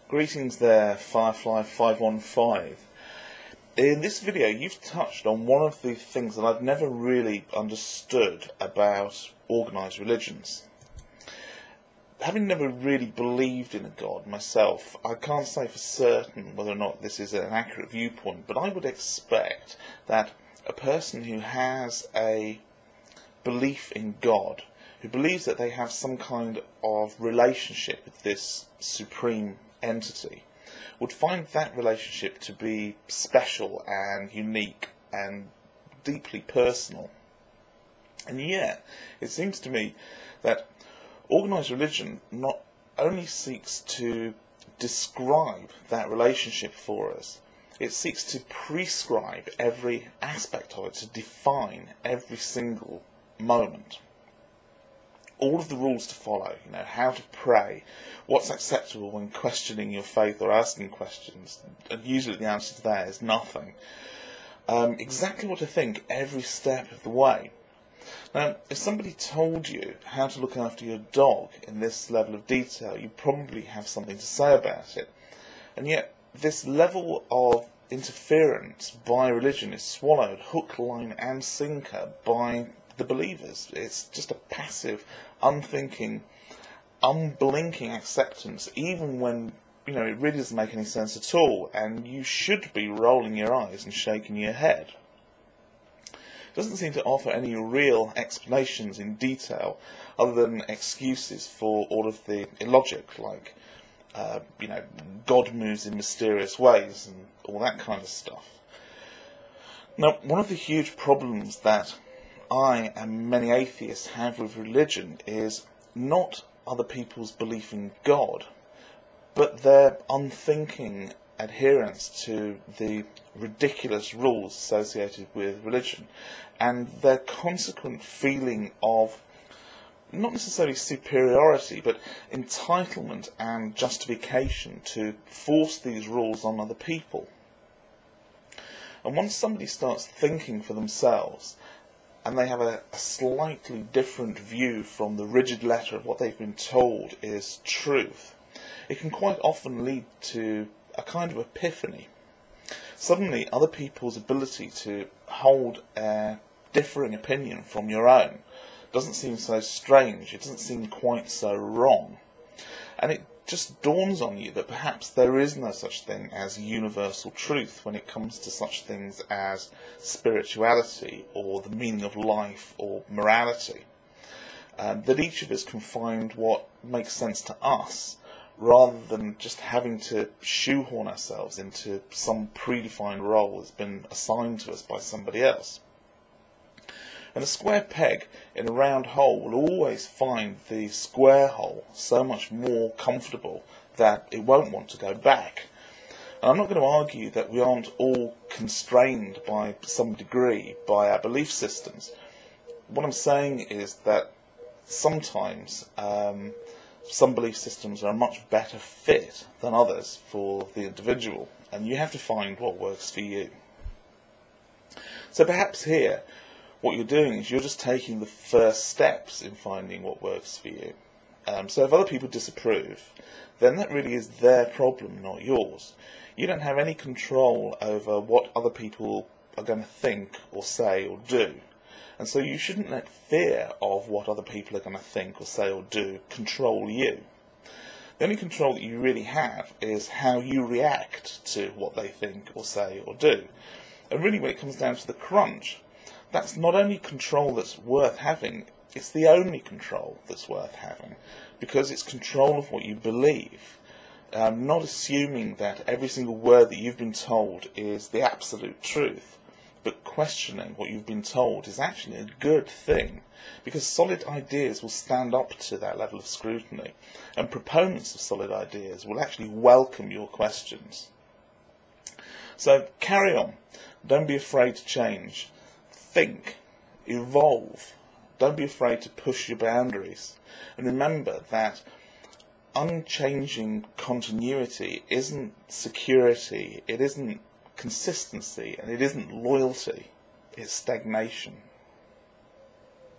Greetings there, Firefly515. In this video you've touched on one of the things that I've never really understood about organised religions. Having never really believed in a god myself, I can't say for certain whether or not this is an accurate viewpoint, but I would expect that a person who has a belief in God, who believes that they have some kind of relationship with this supreme entity, would find that relationship to be special and unique and deeply personal. And yet, it seems to me that organised religion not only seeks to describe that relationship for us, it seeks to prescribe every aspect of it, to define every single moment. All of the rules to follow, how to pray, what's acceptable when questioning your faith or asking questions, and usually the answer to that is nothing. Exactly what to think every step of the way. Now, if somebody told you how to look after your dog in this level of detail, you probably have something to say about it. And yet, this level of interference by religion is swallowed hook, line and sinker by the believers. It's just a passive, unthinking, unblinking acceptance, even when it really doesn't make any sense at all, and you should be rolling your eyes and shaking your head. It doesn't seem to offer any real explanations in detail, other than excuses for all of the illogic, like God moves in mysterious ways and all that kind of stuff. Now, one of the huge problems that I and many atheists have with religion is not other people's belief in God, but their unthinking adherence to the ridiculous rules associated with religion, and their consequent feeling of not necessarily superiority, but entitlement and justification to force these rules on other people. And once somebody starts thinking for themselves, and they have a slightly different view from the rigid letter of what they've been told is truth, it can quite often lead to a kind of epiphany. Suddenly, other people's ability to hold a differing opinion from your own doesn't seem so strange, it doesn't seem quite so wrong. And it just dawns on you that perhaps there is no such thing as universal truth when it comes to such things as spirituality or the meaning of life or morality. That each of us can find what makes sense to us, rather than just having to shoehorn ourselves into some predefined role that's been assigned to us by somebody else. And a square peg in a round hole will always find the square hole so much more comfortable that it won't want to go back. And I'm not going to argue that we aren't all constrained by some degree by our belief systems. What I'm saying is that sometimes some belief systems are a much better fit than others for the individual, and you have to find what works for you. So perhaps here, what you're doing is you're just taking the first steps in finding what works for you. So if other people disapprove, then that really is their problem, not yours. You don't have any control over what other people are going to think or say or do. And so you shouldn't let fear of what other people are going to think or say or do control you. The only control that you really have is how you react to what they think or say or do. And really, when it comes down to the crunch, that's not only control that's worth having, it's the only control that's worth having, because it's control of what you believe. Not assuming that every single word that you've been told is the absolute truth, but questioning what you've been told is actually a good thing, because solid ideas will stand up to that level of scrutiny, and proponents of solid ideas will actually welcome your questions. So carry on. Don't be afraid to change. Think, evolve, don't be afraid to push your boundaries, and remember that unchanging continuity isn't security, it isn't consistency, and it isn't loyalty, it's stagnation.